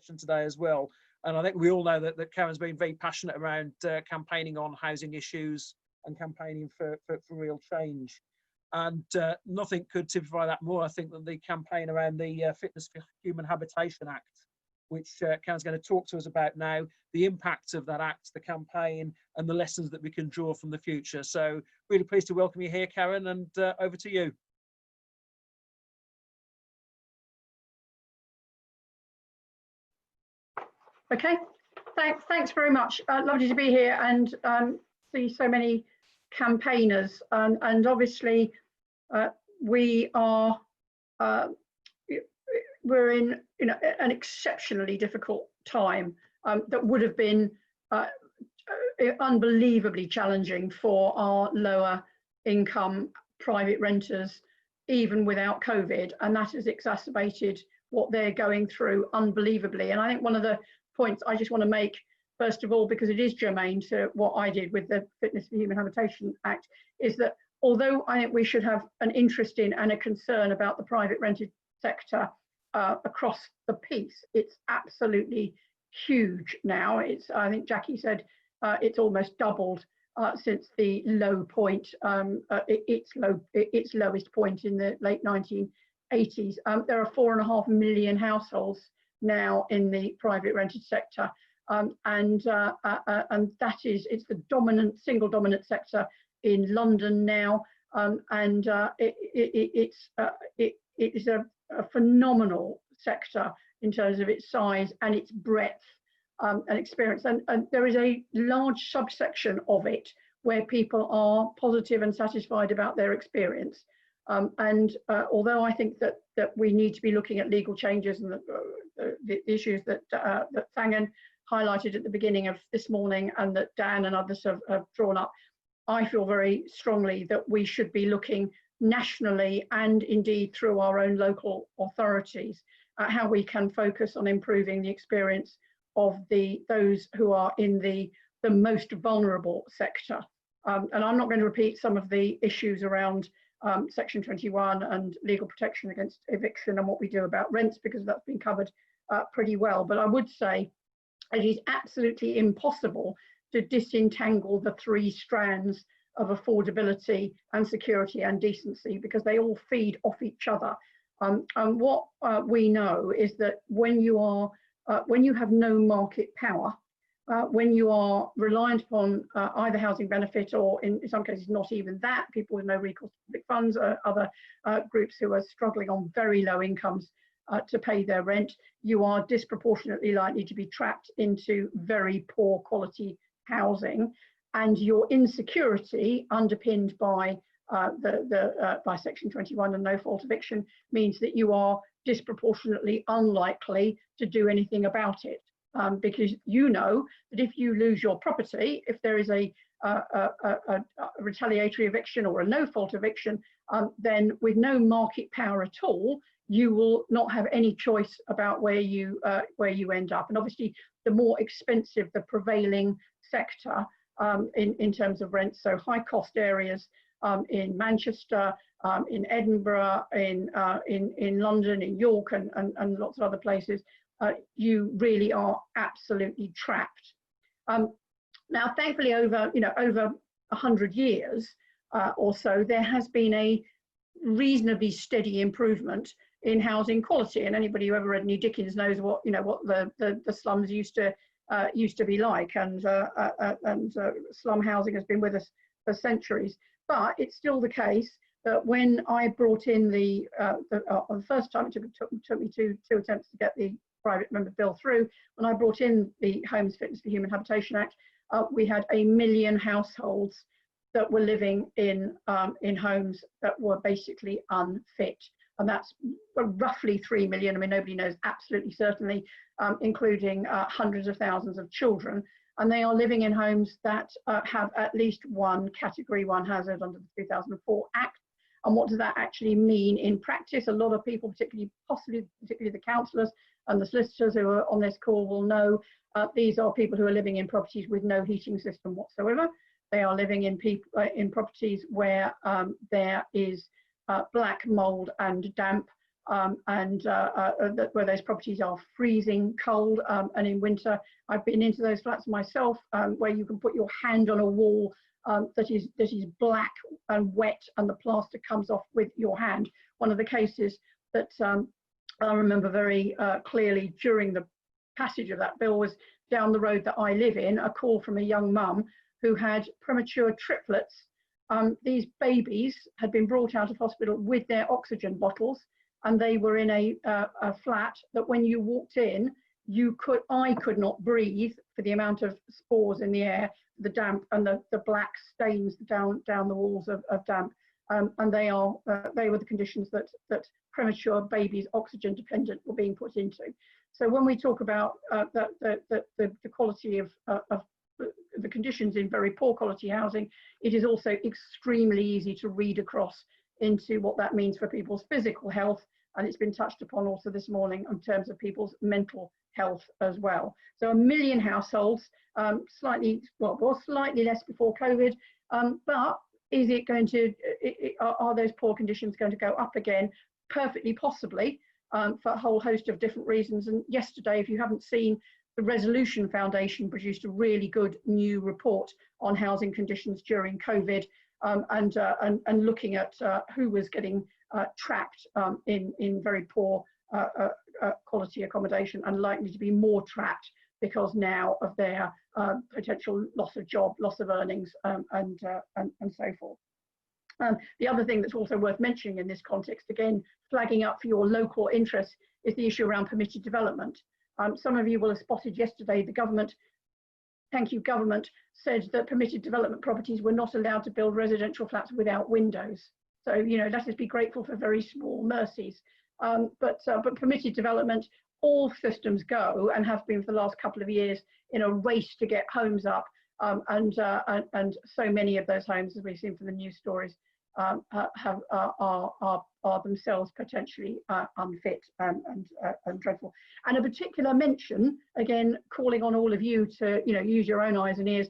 session today as well. And I think we all know that Karen's been very passionate around campaigning on housing issues and campaigning for real change. And nothing could typify that more, I think, than the campaign around the Fitness for Human Habitation Act, which Karen's going to talk to us about now, the impact of that act, the campaign, and the lessons that we can draw from the future. So really pleased to welcome you here, Karen, and over to you. Okay, thanks very much. Lovely to be here and see so many campaigners. And obviously, we're in an exceptionally difficult time that would have been unbelievably challenging for our lower income private renters, even without COVID, and that has exacerbated what they're going through unbelievably. And I think one of the points I just want to make, first of all, because it is germane to what I did with the Fitness for Human Habitation Act, is that although I think we should have an interest in and a concern about the private rented sector across the piece, it's absolutely huge now. It's, I think Jackie said, it's almost doubled since the low point, its lowest point in the late 1980s. There are 4.5 million households now in the private rented sector, and that is, it's the single dominant sector in London now, and it is a phenomenal sector in terms of its size and its breadth and experience, and there is a large subsection of it where people are positive and satisfied about their experience. Although I think that we need to be looking at legal changes and the issues that Thangen highlighted at the beginning of this morning and that Dan and others have drawn up, I feel very strongly that we should be looking nationally and indeed through our own local authorities at how we can focus on improving the experience of those who are in the most vulnerable sector. And I'm not going to repeat some of the issues around Section 21 and legal protection against eviction and what we do about rents, because that's been covered pretty well. But I would say it is absolutely impossible to disentangle the three strands of affordability and security and decency, because they all feed off each other. And what we know is that when you have no market power, when you are reliant upon either housing benefit or in some cases not even that, people with no recourse to public funds, other groups who are struggling on very low incomes to pay their rent, you are disproportionately likely to be trapped into very poor quality housing, and your insecurity, underpinned by by Section 21 and no fault eviction, means that you are disproportionately unlikely to do anything about it. Because you know that if you lose your property, if there is a retaliatory eviction or a no fault eviction, then with no market power at all, you will not have any choice about where you end up. And obviously, the more expensive the prevailing sector in terms of rent, so high cost areas in Manchester, in Edinburgh, in London, in York, and lots of other places, you really are absolutely trapped. Now, thankfully, over 100 years or so, there has been a reasonably steady improvement in housing quality. And anybody who ever read New Dickens knows what the slums used to be like, and slum housing has been with us for centuries. But it's still the case that when I brought in the first time, it took me two attempts to get the private member bill through. When I brought in the Homes Fitness for Human Habitation Act, we had 1 million households that were living in homes that were basically unfit, and that's roughly 3 million. I mean, nobody knows absolutely certainly, including hundreds of thousands of children, and they are living in homes that have at least one Category 1 hazard under the 2004 Act. And what does that actually mean in practice? A lot of people, particularly the councillors and the solicitors who are on this call, will know these are people who are living in properties with no heating system whatsoever. They are living in properties where there is black mold and damp where those properties are freezing cold, and in winter I've been into those flats myself, where you can put your hand on a wall that is black and wet, and the plaster comes off with your hand. One of the cases that I remember very clearly during the passage of that bill was down the road that I live in, a call from a young mum who had premature triplets. These babies had been brought out of hospital with their oxygen bottles, and they were in a flat that when you walked in, I could not breathe for the amount of spores in the air, the damp and the black stains down the walls of damp. And they were the conditions that premature babies, oxygen dependent, were being put into. So when we talk about the quality of the conditions in very poor quality housing, it is also extremely easy to read across into what that means for people's physical health, and it's been touched upon also this morning in terms of people's mental health as well. So 1 million households, slightly less before COVID, but is it going to, are those poor conditions going to go up again? Perfectly possibly, for a whole host of different reasons. And yesterday, if you haven't seen, the Resolution Foundation produced a really good new report on housing conditions during COVID, and looking at who was getting trapped in very poor quality accommodation, and likely to be more trapped because now of their potential loss of job, loss of earnings, and so forth. The other thing that's also worth mentioning in this context, again, flagging up for your local interests, is the issue around permitted development. Some of you will have spotted yesterday the government, thank you government, said that permitted development properties were not allowed to build residential flats without windows. So, you know, let us be grateful for very small mercies. But permitted development, all systems go, and have been for the last couple of years, in a race to get homes up. And so many of those homes, as we've seen from the news stories, are themselves potentially unfit and dreadful. And a particular mention, again, calling on all of you to, you know, use your own eyes and ears.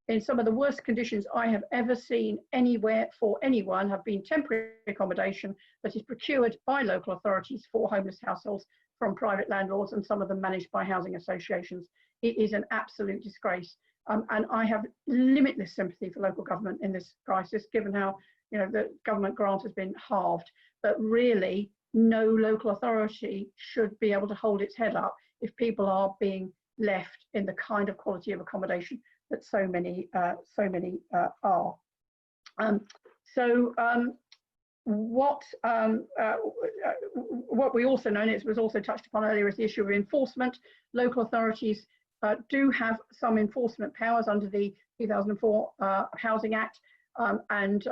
In some of the worst conditions I have ever seen anywhere for anyone have been temporary accommodation that is procured by local authorities for homeless households from private landlords, and some of them managed by housing associations. It is an absolute disgrace. And I have limitless sympathy for local government in this crisis, given how, you know, the government grant has been halved. But really, no local authority should be able to hold its head up if people are being left in the kind of quality of accommodation that so many are. What we also know, and it was also touched upon earlier, is the issue of enforcement. Local authorities do have some enforcement powers under the 2004 Housing Act, and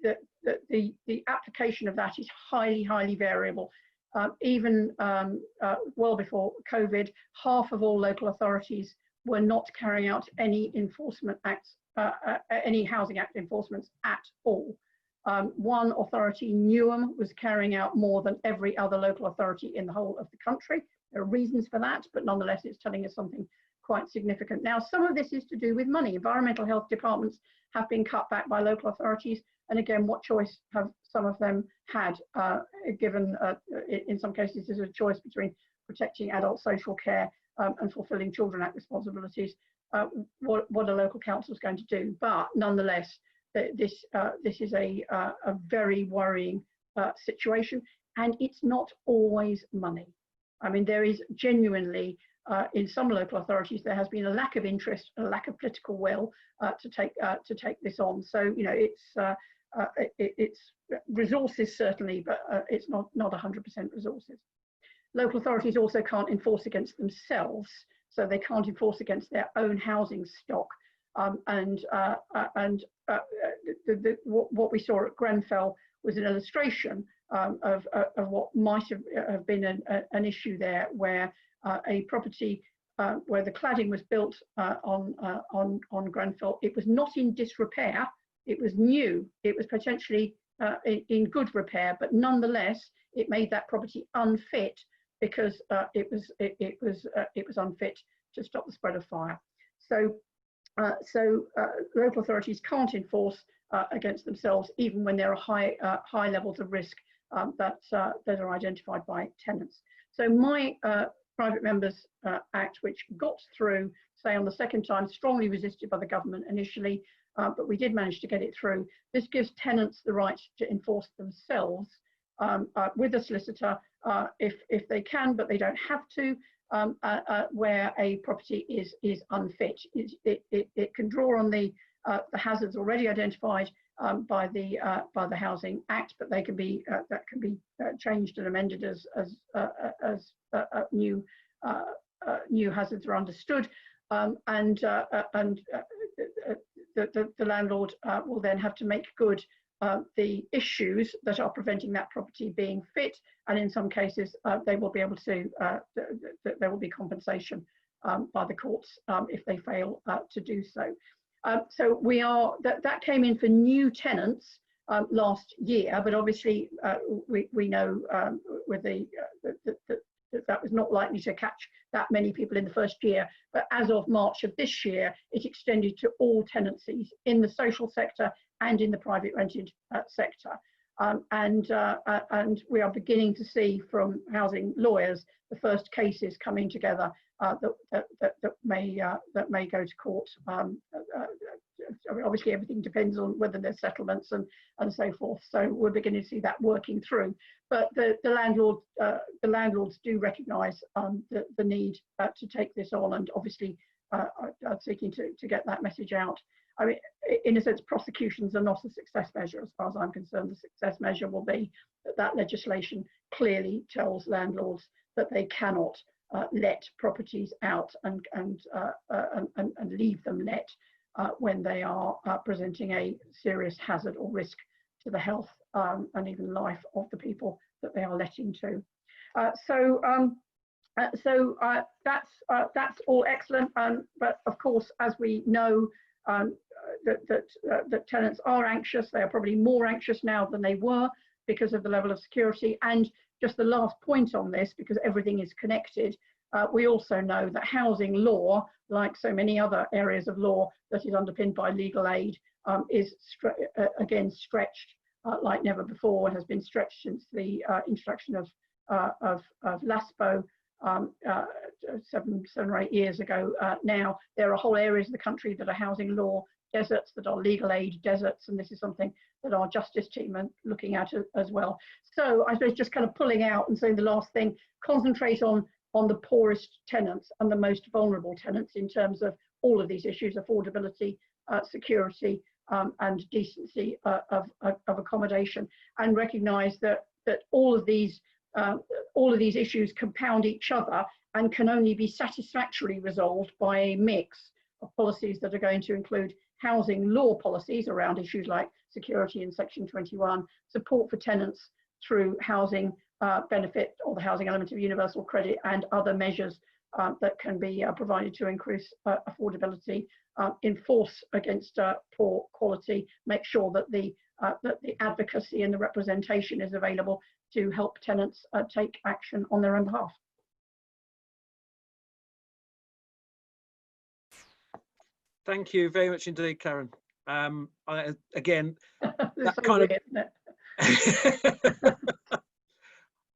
the application of that is highly variable. Even well before COVID, half of all local authorities were not carrying out any enforcement acts, any Housing Act enforcements at all. One authority, Newham, was carrying out more than every other local authority in the whole of the country. There are reasons for that, but nonetheless, it's telling us something quite significant. Now, some of this is to do with money. Environmental health departments have been cut back by local authorities. And again, what choice have some of them had, given in some cases there's a choice between protecting adult social care and fulfilling Children Act responsibilities, what are local councils going to do? But nonetheless, this is a very worrying situation, and it's not always money. I mean, there is genuinely, in some local authorities, there has been a lack of interest, a lack of political will to take this on. So, you know, it's resources certainly, but it's not 100% resources. Local authorities also can't enforce against themselves, so they can't enforce against their own housing stock. What we saw at Grenfell was an illustration of what might have been an issue there, where a property where the cladding was built on Grenfell, it was not in disrepair, it was new, it was potentially in good repair, but nonetheless it made that property unfit because it was unfit to stop the spread of fire. So local authorities can't enforce against themselves, even when there are high levels of risk that are identified by tenants. So my Private Members Act, which got through, say on the second time, strongly resisted by the government initially, but we did manage to get it through. This gives tenants the right to enforce themselves with a solicitor if they can, but they don't have to, where a property is unfit. It can draw on the hazards already identified by the Housing Act, but they can be that can be changed and amended as new hazards are understood, and the landlord will then have to make good the issues that are preventing that property being fit, and in some cases they will be able to there will be compensation by the courts if they fail to do so. So we are that came in for new tenants last year, but obviously we know with that was not likely to catch that many people in the first year. But as of March of this year, it extended to all tenancies in the social sector and in the private rented sector. And we are beginning to see from housing lawyers the first cases coming together that may go to court. Obviously, everything depends on whether there's settlements and so forth. So we're beginning to see that working through. But the landlords do recognise the need to take this on, and obviously are seeking to get that message out. I mean, in a sense, prosecutions are not a success measure. As far as I'm concerned, the success measure will be that legislation clearly tells landlords that they cannot let properties out and leave them let when they are presenting a serious hazard or risk to the health and even life of the people that they are letting to. So that's all excellent. But of course, as we know, that tenants are anxious. They are probably more anxious now than they were because of the level of security. And just the last point on this, because everything is connected, we also know that housing law, like so many other areas of law that is underpinned by legal aid, is again stretched like never before, and has been stretched since the introduction of LASPO 7 or 8 years ago. Now there are whole areas of the country that are housing law deserts, that are legal aid deserts, and this is something that our justice team are looking at as well. So I suppose just kind of pulling out and saying the last thing, concentrate on the poorest tenants and the most vulnerable tenants in terms of all of these issues: affordability, security, and decency of accommodation, and recognise that all of these issues compound each other and can only be satisfactorily resolved by a mix of policies that are going to include housing law policies around issues like security in Section 21, support for tenants through housing benefit or the housing element of universal credit, and other measures that can be provided to increase affordability, enforce against poor quality, make sure that the advocacy and the representation is available to help tenants take action on their own behalf. Thank you very much indeed, Karen. Again, that So kind weird, isn't of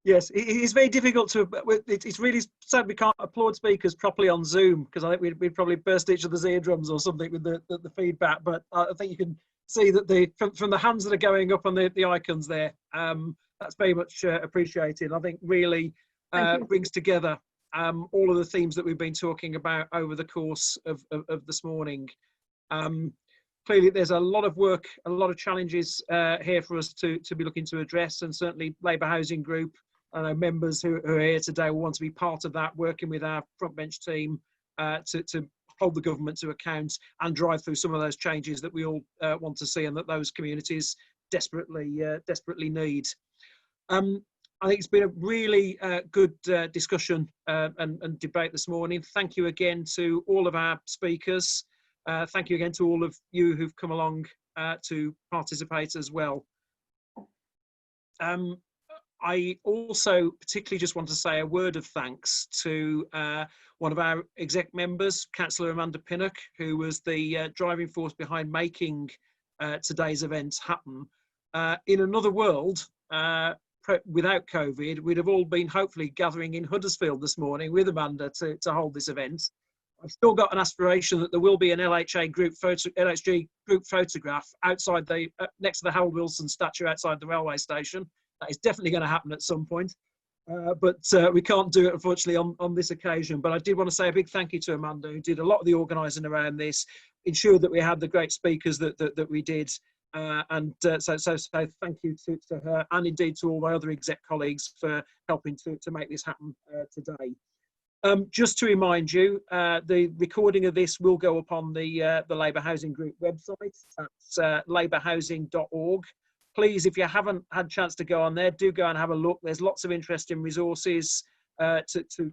yes, it's very difficult to. It's really sad we can't applaud speakers properly on Zoom, because I think we'd probably burst each other's eardrums or something with the feedback. But I think you can see that from the hands that are going up on the icons there, that's very much appreciated. I think really brings together all of the themes that we've been talking about over the course of this morning. Clearly, there's a lot of work, a lot of challenges here for us to be looking to address, and certainly Labour Housing Group, I know members who are here today will want to be part of that, working with our frontbench team to hold the government to account and drive through some of those changes that we all want to see and that those communities desperately need. I think it's been a really good discussion and debate this morning. Thank you again to all of our speakers. Thank you again to all of you who've come along to participate as well. I also particularly just want to say a word of thanks to one of our exec members, Councillor Amanda Pinnock, who was the driving force behind making today's event happen. In another world, without COVID, we'd have all been hopefully gathering in Huddersfield this morning with Amanda to hold this event. I've still got an aspiration that there will be an LHG group photograph outside next to the Harold Wilson statue outside the railway station. That is definitely going to happen at some point. But we can't do it, unfortunately, on this occasion. But I did want to say a big thank you to Amanda, who did a lot of the organising around this, ensured that we had the great speakers that we did. So thank you to her, and indeed to all my other exec colleagues for helping to make this happen today. Just to remind you, the recording of this will go up on the Labour Housing Group website. That's labourhousing.org. Please, if you haven't had a chance to go on there, do go and have a look. There's lots of interesting resources to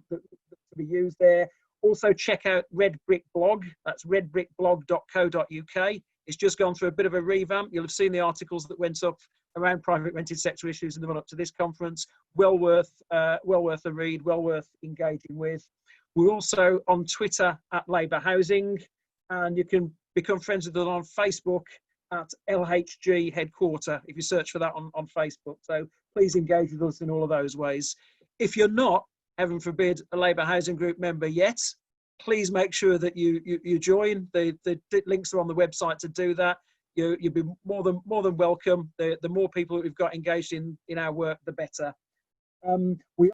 be used there. Also, check out Red Brick Blog. That's redbrickblog.co.uk. It's just gone through a bit of a revamp. You'll have seen the articles that went up around private rented sector issues in the run-up to this conference. Well worth a read, well worth engaging with. We're also on Twitter at Labour Housing, and you can become friends with us on Facebook at LHG Headquarter, if you search for that on Facebook. So please engage with us in all of those ways. If you're not, heaven forbid, a Labour Housing Group member yet, please make sure that you join. The links are on the website to do that. You'll be more than welcome. The more people that we've got engaged in our work, the better. We